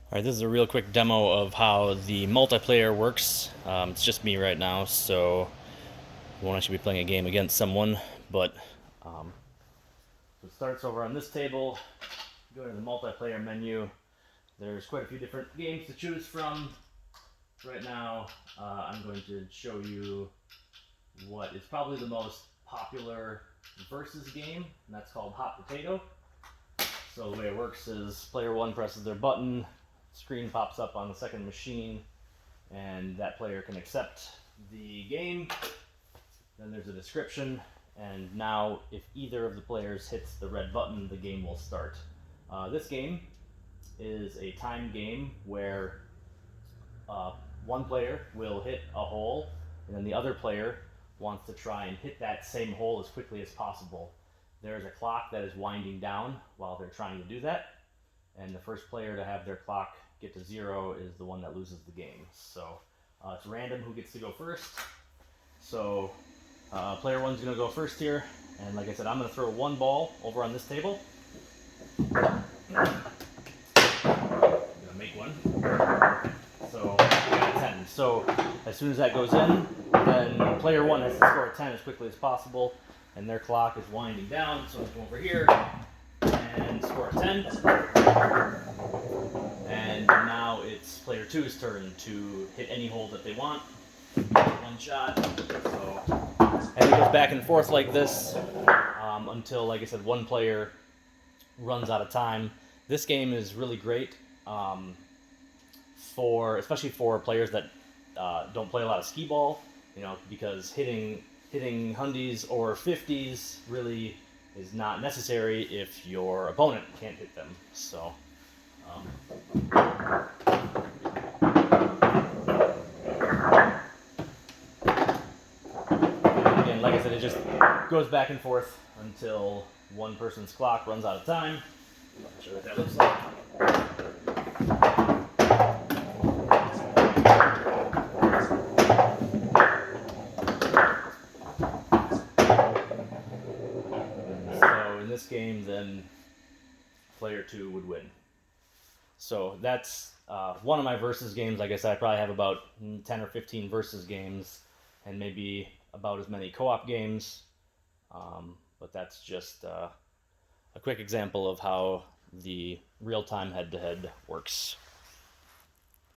Alright, this is a real quick demo of how the multiplayer works. It's just me right now, so we won't actually be playing a game against someone, but um, it starts over on this table. Go to the multiplayer menu. There's quite a few different games to choose from. Right now, I'm going to show you what is probably the most popular versus game, and that's called Hot Potato. So the way it works is player one presses their button, screen pops up on the second machine, and that player can accept the game. Then there's a description, and now if either of the players hits the red button, the game will start. This game is a timed game where one player will hit a hole, and then the other player wants to try and hit that same hole as quickly as possible. There's a clock that is winding down while they're trying to do that, and the first player to have their clock get to 0 is the one that loses the game. So it's random who gets to go first. So player one's going to go first here, and like I said, I'm going to throw one ball over on this table. I'm going to make one. So I got a 10. So as soon as that goes in, then player one has to score a 10 as quickly as possible, and their clock is winding down. So I'm going to come over here and score a 10. And now it's player two's turn to hit any hole that they want. One shot. So, and it goes back and forth like this until, like I said, one player runs out of time. This game is really great especially for players that don't play a lot of skee-ball, because hitting hundies or 50s really is not necessary if your opponent can't hit them. So again, like I said, it just goes back and forth until one person's clock runs out of time. I'll show you what that looks like. So in this game, then player two would win. So that's one of my versus games. Like I said, I probably have about 10 or 15 versus games, and maybe about as many co-op games. But that's just a quick example of how the real-time head-to-head works.